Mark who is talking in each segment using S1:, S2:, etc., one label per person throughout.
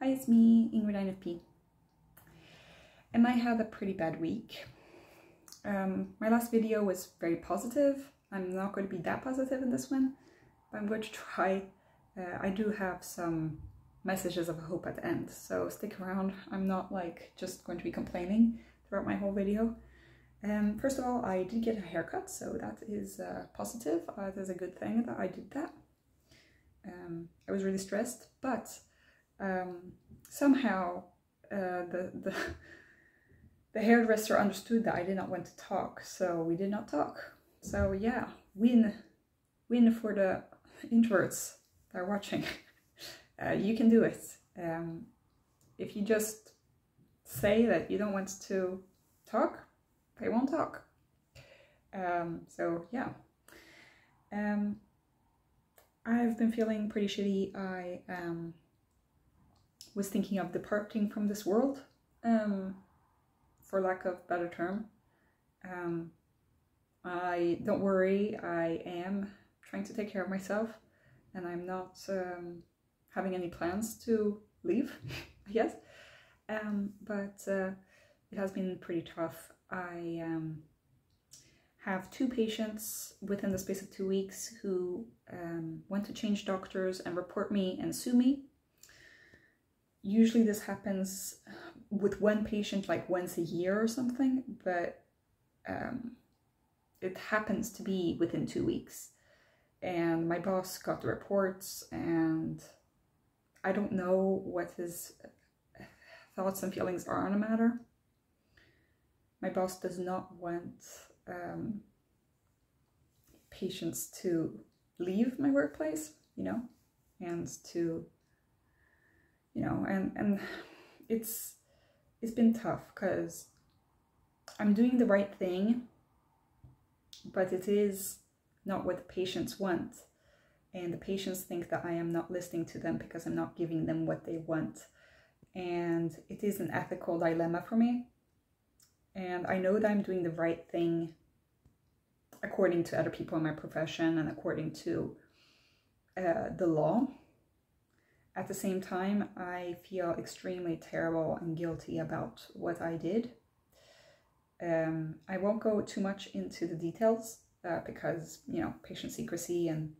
S1: Hi, it's me, Ingrid INFP. And I had a pretty bad week. My last video was very positive. I'm not going to be that positive in this one, but I'm going to try. I do have some messages of hope at the end, so stick around. I'm not like just going to be complaining throughout my whole video. First of all, I did get a haircut, so that is positive. There's a good thing that I did that. I was really stressed, but somehow the hairdresser understood that I did not want to talk, so we did not talk. So yeah, win for the introverts that are watching. You can do it. If you just say that you don't want to talk, they won't talk. So yeah. I've been feeling pretty shitty. I was thinking of departing from this world, for lack of a better term. Don't worry, I am trying to take care of myself, and I'm not having any plans to leave, I guess. But it has been pretty tough. I have 2 patients within the space of 2 weeks who want to change doctors and report me and sue me. Usually this happens with one patient like once a year or something, but it happens to be within 2 weeks. And my boss got the reports, and I don't know what his thoughts and feelings are on the matter. My boss does not want patients to leave my workplace, you know, and to, you know, and it's been tough because I'm doing the right thing, but it is not what the patients want, and the patients think that I am not listening to them because I'm not giving them what they want, and it is an ethical dilemma for me. And I know that I'm doing the right thing according to other people in my profession and according to the law. At the same time, I feel extremely terrible and guilty about what I did. I won't go too much into the details because, you know, patient secrecy, and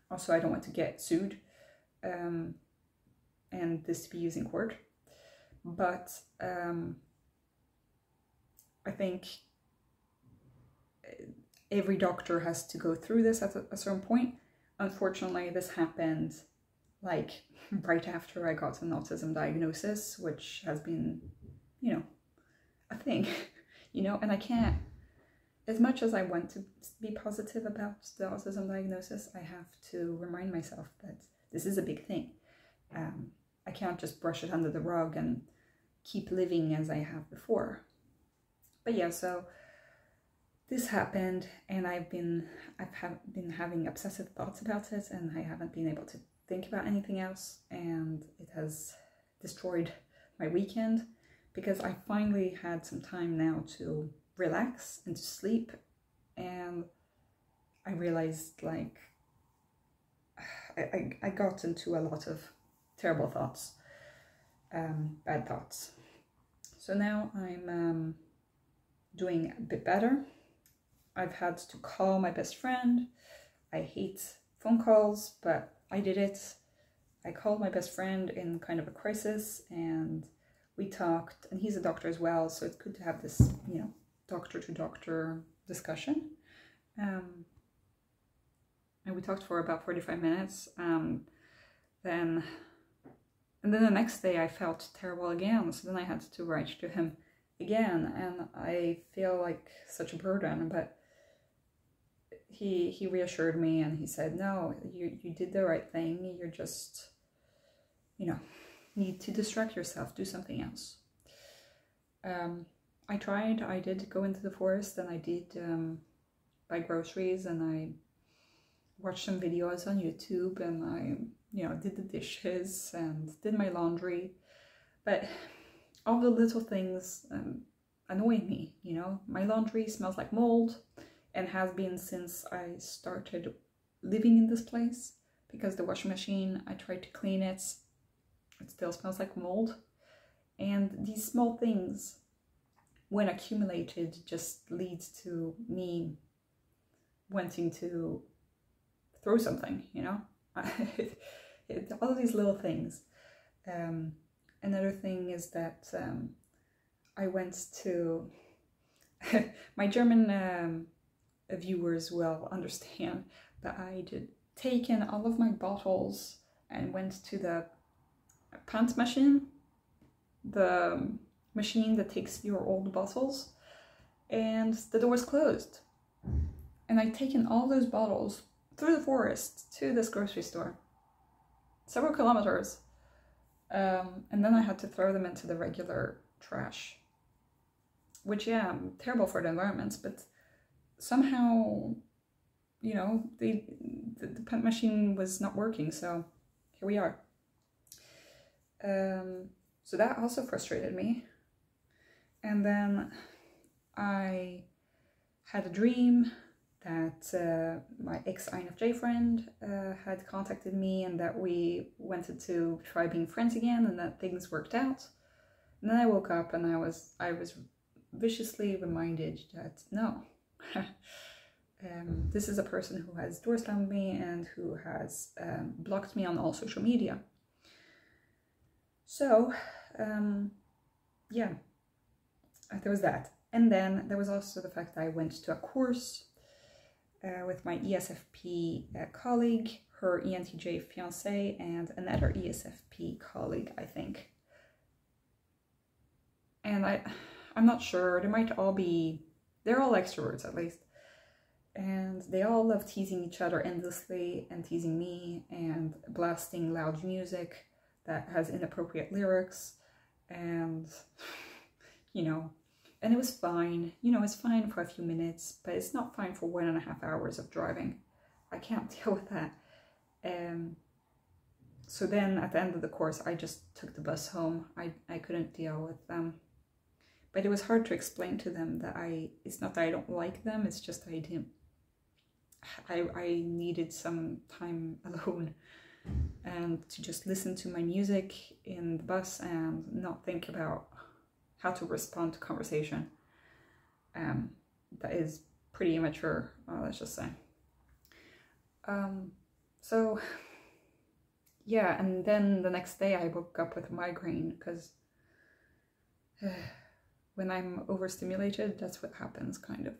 S1: also I don't want to get sued and this to be used in court. But I think every doctor has to go through this at a certain point. Unfortunately, this happened like right after I got an autism diagnosis, which has been, you know, a thing, you know, and I can't, as much as I want to be positive about the autism diagnosis, I have to remind myself that this is a big thing. I can't just brush it under the rug and keep living as I have before. But yeah, so this happened, and I've been having obsessive thoughts about it, and I haven't been able to think about anything else, and it has destroyed my weekend because I finally had some time now to relax and to sleep, and I realized like I got into a lot of terrible thoughts, bad thoughts. So now I'm doing a bit better. I've had to call my best friend. I hate phone calls, but I did it. I called my best friend in kind of a crisis, and we talked, and he's a doctor as well, so it's good to have this, you know, doctor to doctor discussion. And we talked for about 45 minutes. Then the next day I felt terrible again, so then I had to write to him again, and I feel like such a burden, but he reassured me, and he said, no, you did the right thing, you're just, you know, need to distract yourself, do something else. I did go into the forest, and I did buy groceries, and I watched some videos on YouTube, and I, you know, did the dishes and did my laundry, but all the little things annoy me, you know. My laundry smells like mold, and has been since I started living in this place, because the washing machine, I tried to clean it It still smells like mold. And these small things, when accumulated, just leads to me wanting to throw something, you know? All of these little things. Another thing is that I went to... my German viewers will understand that I had taken all of my bottles and went to the pant machine, the machine that takes your old bottles, and the door was closed. And I'd taken all those bottles through the forest to this grocery store, several kilometers, and then I had to throw them into the regular trash, which, yeah, terrible for the environment, but somehow, you know, the pant machine was not working, so here we are. So that also frustrated me. And then I had a dream that my ex-INFJ friend had contacted me, and that we wanted to try being friends again, and that things worked out. And then I woke up and I was viciously reminded that no, this is a person who has door slammed me and who has blocked me on all social media. So, yeah, there was that. And then there was also the fact that I went to a course with my ESFP colleague, her ENTJ fiancé, and another ESFP colleague, I think. And I'm not sure, they might all be, they're all extroverts at least. And they all love teasing each other endlessly and teasing me and blasting loud music that has inappropriate lyrics, and, you know, and it was fine. You know, it's fine for a few minutes, but it's not fine for 1.5 hours of driving. I can't deal with that. So then at the end of the course, I just took the bus home. I couldn't deal with them. But it was hard to explain to them that it's not that I don't like them, it's just I needed some time alone and to just listen to my music in the bus and not think about how to respond to conversation. That is pretty immature, let's just say. So yeah, and then the next day I woke up with a migraine because when I'm overstimulated, that's what happens, kind of.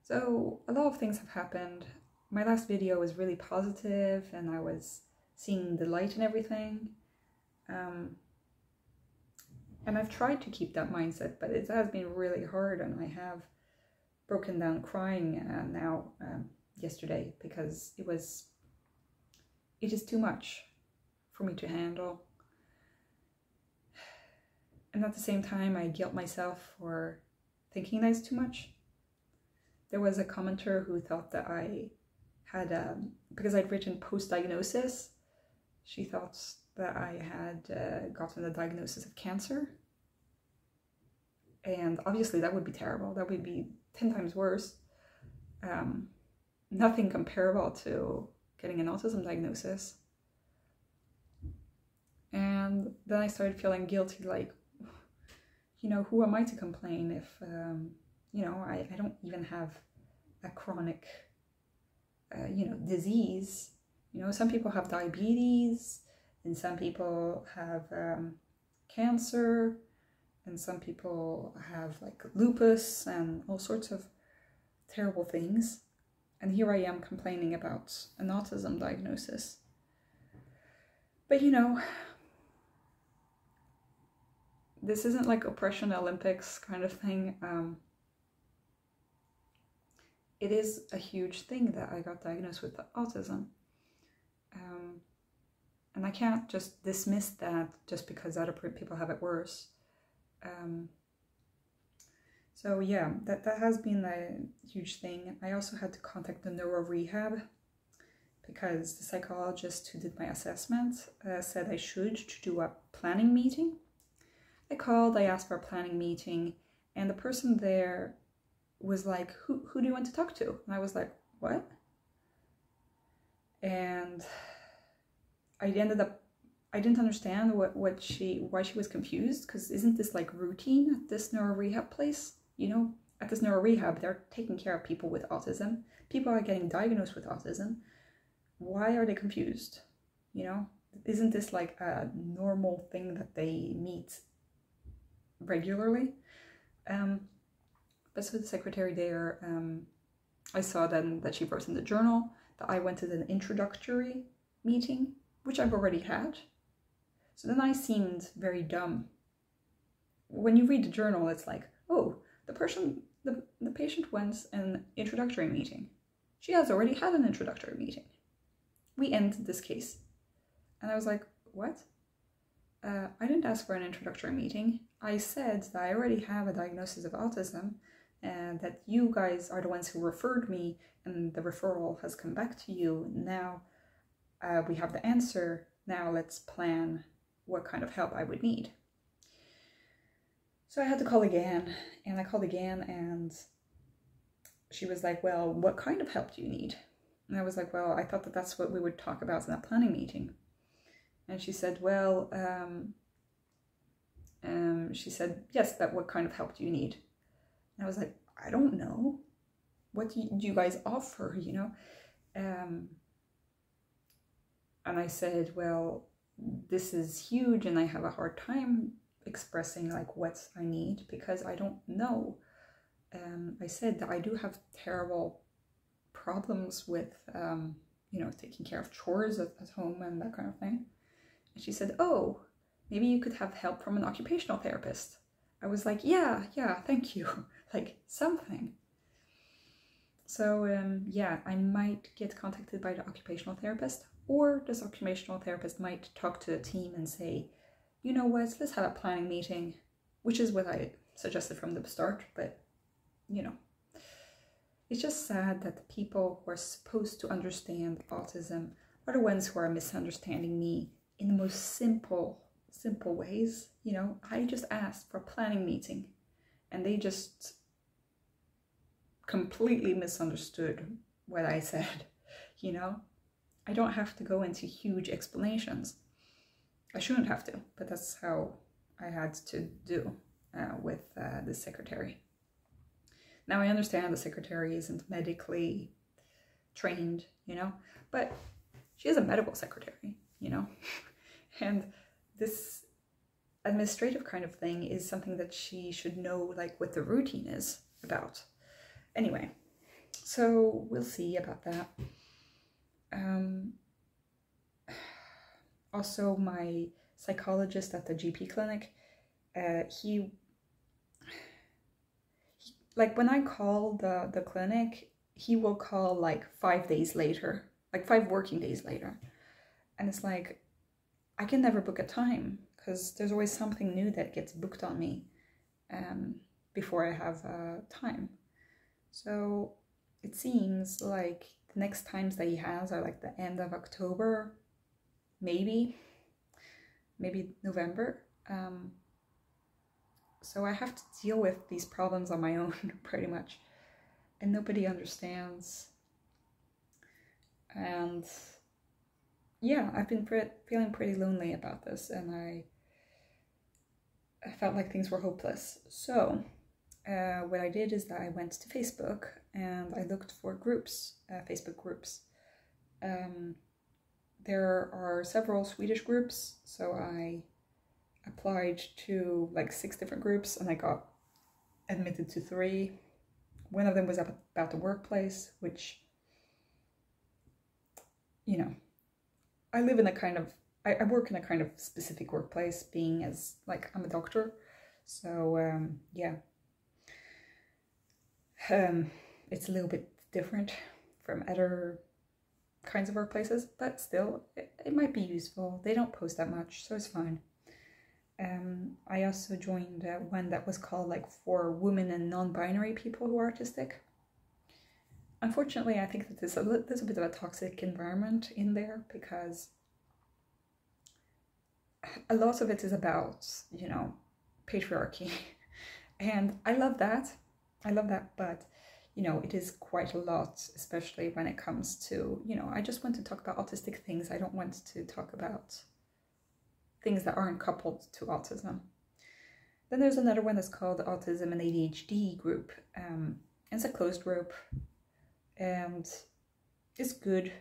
S1: So a lot of things have happened. My last video was really positive and I was seeing the light and everything. And I've tried to keep that mindset, but it has been really hard, and I have broken down crying now yesterday because it is too much for me to handle. And at the same time, I guilt myself for thinking that it's too much. There was a commenter who thought that I had, because I'd written post-diagnosis, she thought that I had gotten the diagnosis of cancer. And obviously that would be terrible. That would be 10 times worse. Nothing comparable to getting an autism diagnosis. And then I started feeling guilty, like, you know, who am I to complain if, you know, I don't even have a chronic, you know, disease. You know, some people have diabetes, and some people have cancer, and some people have like lupus and all sorts of terrible things. And here I am complaining about an autism diagnosis. But you know, this isn't like Oppression Olympics kind of thing. It is a huge thing that I got diagnosed with autism. And I can't just dismiss that just because other people have it worse. So yeah, that has been a huge thing. I also had to contact the Rehab because the psychologist who did my assessment said I should do a planning meeting. I called, I asked for a planning meeting, and the person there was like, who do you want to talk to? And I was like, what? And I I didn't understand why she was confused, because isn't this like routine at this neuro rehab place? You know, at this neuro rehab, they're taking care of people with autism. People are getting diagnosed with autism. Why are they confused? You know, isn't this like a normal thing that they meet regularly? But so the secretary there, I saw then that she wrote in the journal that I went to an introductory meeting, which I've already had. So then I seemed very dumb. When you read the journal, it's like, oh, the patient went an introductory meeting. She has already had an introductory meeting. We end this case. And I was like, what? I didn't ask for an introductory meeting. I said that I already have a diagnosis of autism and that you guys are the ones who referred me and the referral has come back to you. Now we have the answer. Now let's plan what kind of help I would need. So I had to call again, and I called again, and she was like, well, what kind of help do you need? And I was like, well, I thought that that's what we would talk about in a planning meeting. And she said, well, she said, yes, but what kind of help do you need? And I was like, I don't know. What do you guys offer, you know? And I said, well, this is huge and I have a hard time expressing like what I need because I don't know. I said that I do have terrible problems with, you know, taking care of chores at home and that kind of thing. And she said, oh, maybe you could have help from an occupational therapist. I was like, yeah, thank you. Like something. So yeah, I might get contacted by the occupational therapist, or this occupational therapist might talk to the team and say, you know what, let's have a planning meeting, which is what I suggested from the start, but you know, it's just sad that the people who are supposed to understand autism are the ones who are misunderstanding me in the most simple ways. You know, I just asked for a planning meeting and they just completely misunderstood what I said, you know. I don't have to go into huge explanations. I shouldn't have to, but that's how I had to do with the secretary. Now I understand the secretary isn't medically trained, you know, but she is a medical secretary, you know, and this administrative kind of thing is something that she should know, like what the routine is about. Anyway, so we'll see about that. Also, my psychologist at the GP clinic, he like when I call the clinic, he will call like 5 days later, like 5 working days later. And it's like, I can never book a time because there's always something new that gets booked on me before I have time. So it seems like the next times that he has are like the end of October, maybe November. So I have to deal with these problems on my own pretty much, and nobody understands. And yeah, I've been feeling pretty lonely about this, and I felt like things were hopeless. So what I did is that I went to Facebook and I looked for groups, Facebook groups. There are several Swedish groups, so I applied to like 6 different groups and I got admitted to 3. One of them was about the workplace, which, you know, I live in a kind of, I work in a kind of specific workplace, being as like I'm a doctor. So yeah, it's a little bit different from other kinds of workplaces, but still it might be useful. They don't post that much, so it's fine. I also joined one that was called like for women and non-binary people who are autistic. Unfortunately, I think that there's a bit of a toxic environment in there because a lot of it is about, you know, patriarchy. And I love that, but you know, it is quite a lot, especially when it comes to, you know, I just want to talk about autistic things. I don't want to talk about things that aren't coupled to autism. Then there's another one that's called Autism and ADHD group. It's a closed group, and it's good.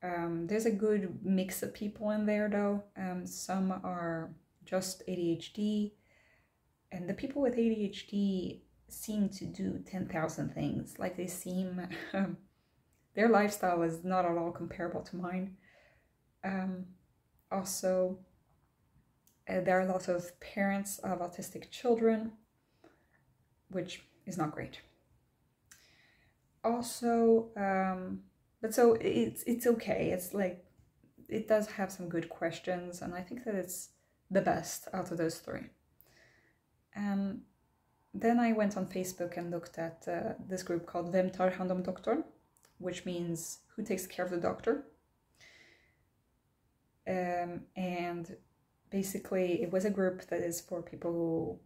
S1: There's a good mix of people in there though. Some are just ADHD, and the people with ADHD seem to do 10,000 things. Like they seem, their lifestyle is not at all comparable to mine. Also, there are a lot of parents of autistic children, which is not great. Also, but so it's okay. It's like, it does have some good questions, and I think that it's the best out of those three. Then I went on Facebook and looked at this group called Vem tar hand om doktorn, which means who takes care of the doctor. And basically it was a group that is for people who,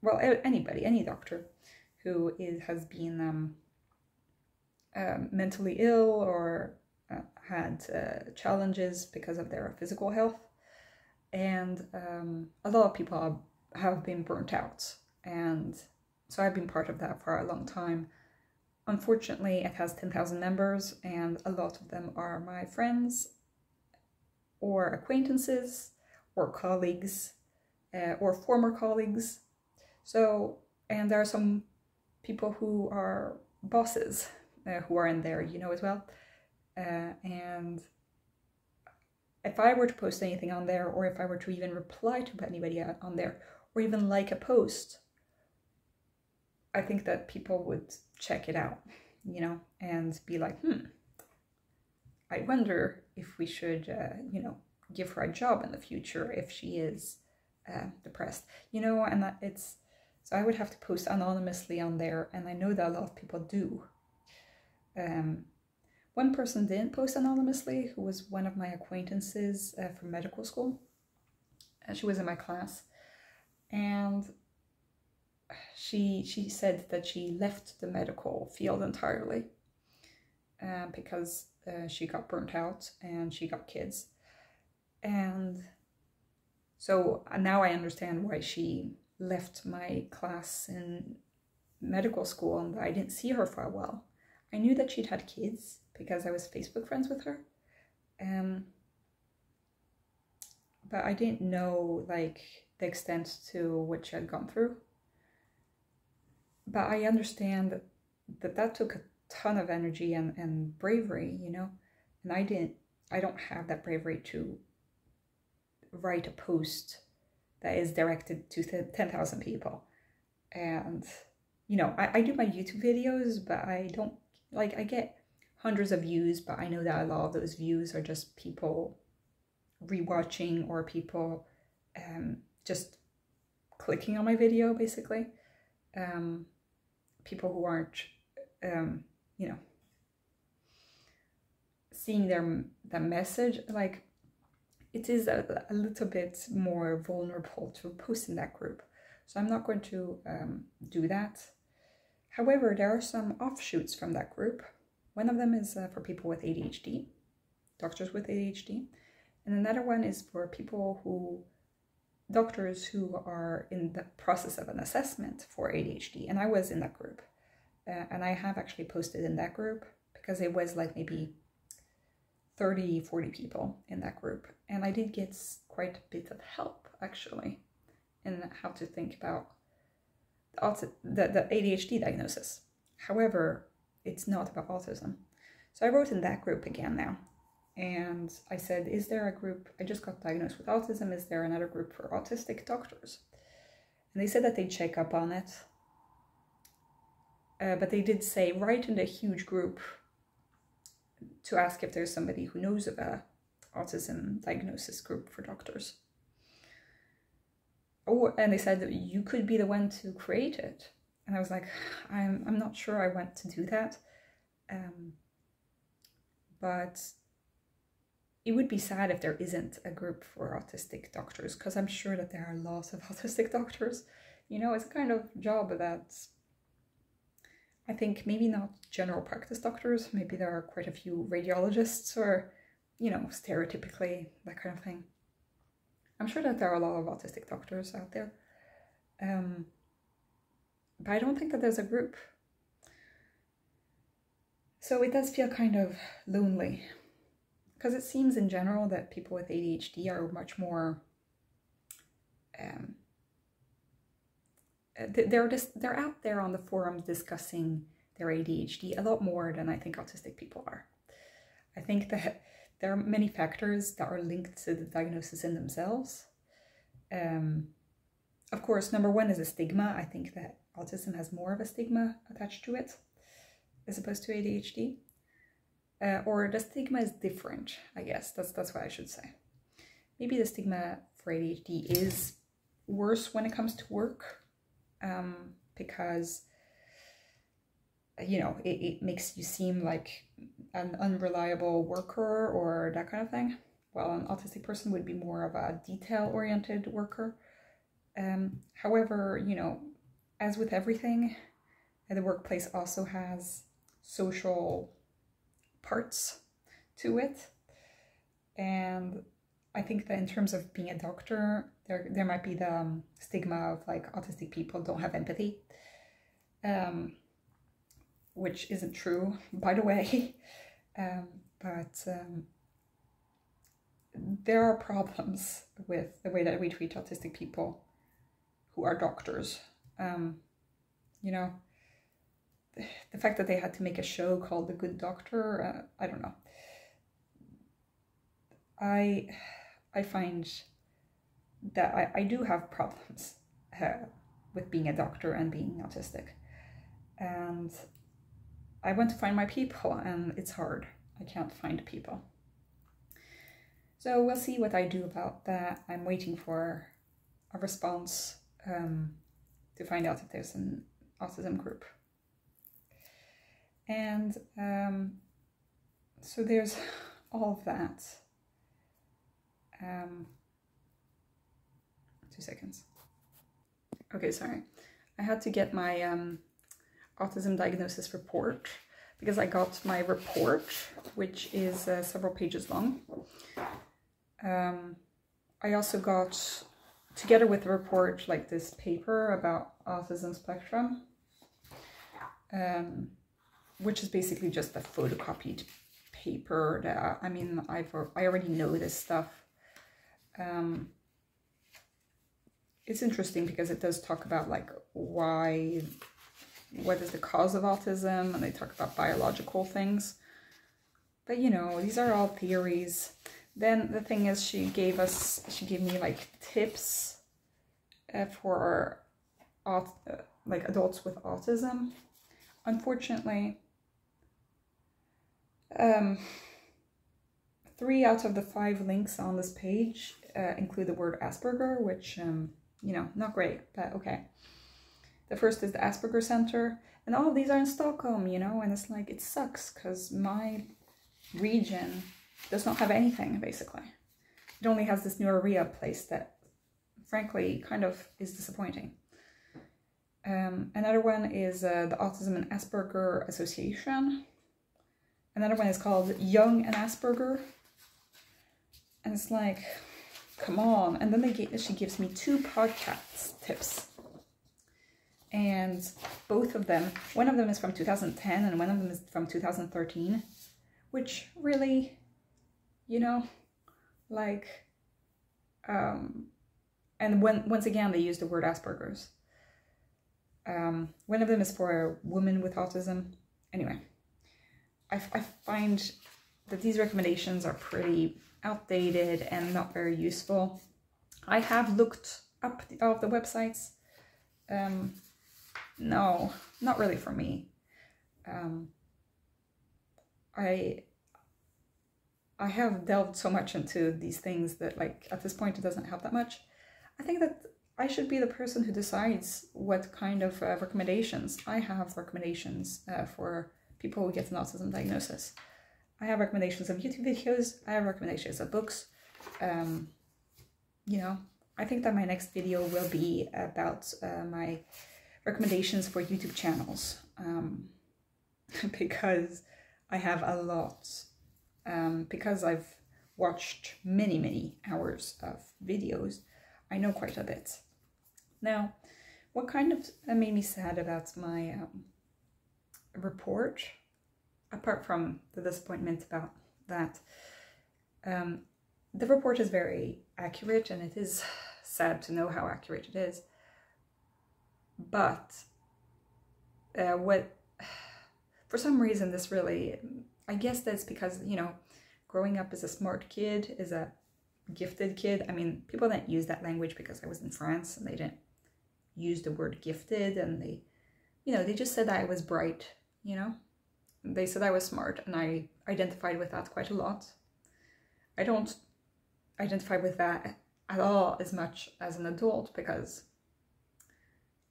S1: well, anybody, any doctor who has been mentally ill or had challenges because of their physical health. And a lot of people have been burnt out. And so I've been part of that for a long time. Unfortunately, it has 10,000 members, and a lot of them are my friends or acquaintances or colleagues or former colleagues. So, and there are some people who are bosses who are in there, you know, as well. And if I were to post anything on there, or if I were to even reply to anybody on there, or even like a post, I think that people would check it out, you know, and be like, I wonder if we should, you know, give her a job in the future if she is depressed, you know. And it's, so I would have to post anonymously on there, and I know that a lot of people do. One person didn't post anonymously, who was one of my acquaintances from medical school. She was in my class, and she said that she left the medical field entirely because she got burnt out and she got kids. And so now I understand why she left my class in medical school, and I didn't see her for a while. I knew that she'd had kids because I was Facebook friends with her. But I didn't know like the extent to what she had gone through. But I understand that took a ton of energy and bravery, you know, and I don't have that bravery to write a post that is directed to 10,000 people. And, you know, I do my YouTube videos, but I don't, like, I get hundreds of views, but I know that a lot of those views are just people rewatching or people just clicking on my video, basically. People who aren't, you know, seeing the message. Like, it is a little bit more vulnerable to post in that group. So I'm not going to do that. However, there are some offshoots from that group. One of them is for people with ADHD, doctors with ADHD. And another one is for people doctors who are in the process of an assessment for ADHD. And I was in that group. And I have actually posted in that group because it was like maybe 30, 40 people in that group. And I did get quite a bit of help, actually, in how to think about the ADHD diagnosis. However, it's not about autism. So I wrote in that group again now. And I said, is there a group, I just got diagnosed with autism, is there another group for autistic doctors? And they said that they'd check up on it. But they did say, write in the huge group to ask if there's somebody who knows of a autism diagnosis group for doctors. Oh, and they said that you could be the one to create it. And I was like, I'm not sure I want to do that. But it would be sad if there isn't a group for autistic doctors, because I'm sure that there are lots of autistic doctors. You know, it's a kind of job that I think maybe not general practice doctors, maybe there are quite a few radiologists or, you know, stereotypically, that kind of thing. I'm sure that there are a lot of autistic doctors out there, but I don't think that there's a group. So it does feel kind of lonely, because it seems in general that people with ADHD are much more, they're out there on the forums discussing their ADHD a lot more than I think autistic people are. I think that there are many factors that are linked to the diagnosis in themselves. Of course, number one is a stigma. I think that autism has more of a stigma attached to it as opposed to ADHD. Or the stigma is different, I guess. That's what I should say. Maybe the stigma for ADHD is worse when it comes to work, because, you know, it makes you seem like an unreliable worker or that kind of thing. Well, an autistic person would be more of a detail-oriented worker. However, you know, as with everything, the workplace also has social parts to it. And I think that in terms of being a doctor, there might be the stigma of like autistic people don't have empathy, which isn't true, by the way. But there are problems with the way that we treat autistic people who are doctors. You know, the fact that they had to make a show called The Good Doctor, I don't know. I find that I do have problems with being a doctor and being autistic. And I want to find my people, and it's hard. I can't find people. So we'll see what I do about that. I'm waiting for a response to find out if there's an autism group. And so there's all of that. 2 seconds. Okay, sorry. I had to get my autism diagnosis report because I got my report, which is several pages long. I also got, together with the report, like this paper about autism spectrum, which is basically just a photocopied paper that, I mean, I already know this stuff. It's interesting because it does talk about like what is the cause of autism, and they talk about biological things. But you know, these are all theories. Then the thing is, she gave me like tips for like adults with autism. Unfortunately, 3 out of the 5 links on this page include the word Asperger, which, you know, not great, but okay. The first is the Asperger Center, and all of these are in Stockholm, you know, and it's like, it sucks because my region does not have anything, basically. It only has this new Rehab place that, frankly, kind of is disappointing. Another one is the Autism and Asperger Association. Another one is called Young and Asperger. And it's like, come on. And then she gives me 2 podcast tips. And both of them, one of them is from 2010 and one of them is from 2013. Which really, you know, like, and once again, they use the word Asperger's. One of them is for a woman with autism. Anyway, I find that these recommendations are pretty outdated and not very useful. I have looked up all of the websites. No, not really for me. I have delved so much into these things that, like, at this point it doesn't help that much. I think that I should be the person who decides what kind of recommendations. I have recommendations for people who get an autism diagnosis. I have recommendations of YouTube videos. I have recommendations of books. You know, I think that my next video will be about my recommendations for YouTube channels, because I have a lot, because I've watched many hours of videos, I know quite a bit. Now, what kind of made me sad about my report, apart from the disappointment about that, the report is very accurate, and it is sad to know how accurate it is. But for some reason, this really, I guess that's because, you know, growing up as a smart kid, as a gifted kid, I mean, people didn't use that language because I was in France and they didn't use the word gifted, and they, you know, they just said I was bright, you know. They said I was smart, and I identified with that quite a lot. I don't identify with that at all as much as an adult because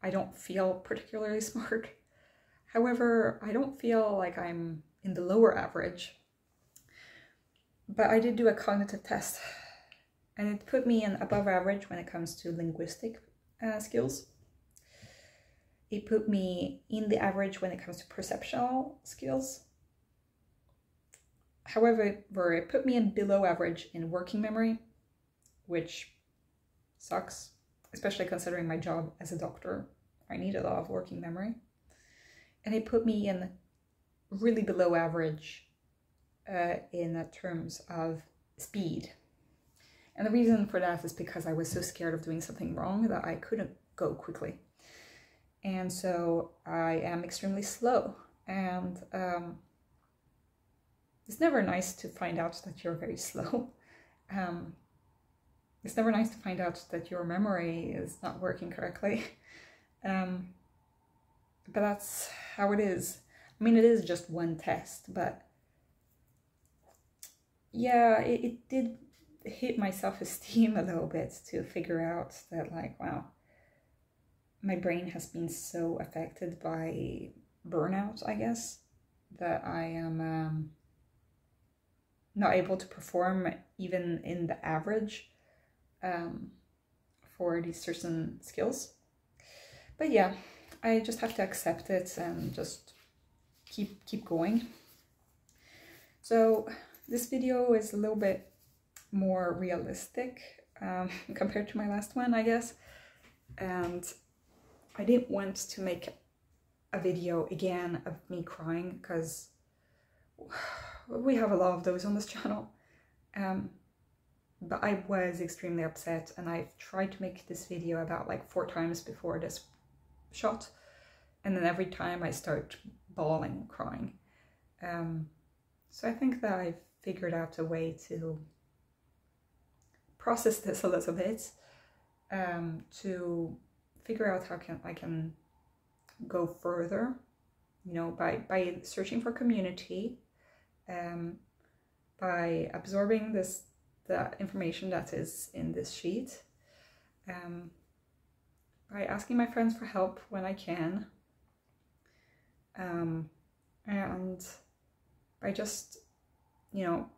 S1: I don't feel particularly smart. However, I don't feel like I'm in the lower average. But I did do a cognitive test, and it put me in above average when it comes to linguistic skills. It put me in the average when it comes to perceptional skills. However, it put me in below average in working memory, which sucks, especially considering my job as a doctor. I need a lot of working memory. And it put me in really below average in terms of speed. And the reason for that is because I was so scared of doing something wrong that I couldn't go quickly. And so I am extremely slow. And it's never nice to find out that you're very slow. It's never nice to find out that your memory is not working correctly. But that's how it is. I mean, it is just one test, but yeah, it did hit my self-esteem a little bit to figure out that, like, wow, my brain has been so affected by burnout, I guess, that I am not able to perform even in the average for these certain skills. But yeah, I just have to accept it and just keep going. So this video is a little bit more realistic compared to my last one, I guess. And I didn't want to make a video again of me crying because we have a lot of those on this channel. But I was extremely upset, and I've tried to make this video about like 4 times before this shot, and then every time I start bawling, crying. So I think that I've figured out a way to process this a little bit, to figure out how I can go further, you know, by searching for community, by absorbing the information that is in this sheet, by asking my friends for help when I can, and by just, you know,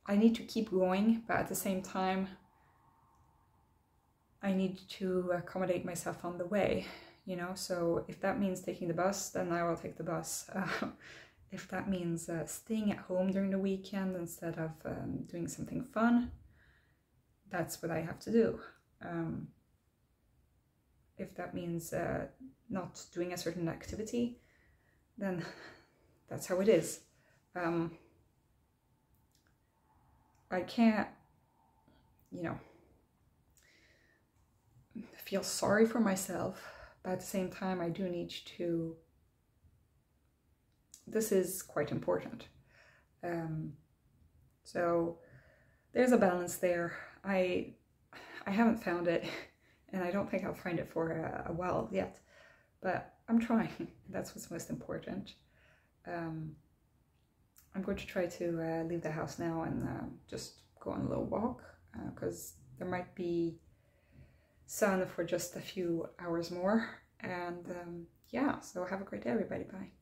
S1: I need to keep going, but at the same time, I need to accommodate myself on the way, you know, so if that means taking the bus, then I will take the bus. If that means staying at home during the weekend instead of doing something fun, that's what I have to do. If that means not doing a certain activity, then that's how it is. I can't, you know, feel sorry for myself, but at the same time, I do need to, this is quite important. So there's a balance there. I haven't found it, and I don't think I'll find it for a while yet, but I'm trying. That's what's most important. I'm going to try to leave the house now and just go on a little walk, because there might be sun for just a few hours more. And yeah, so have a great day, everybody. Bye.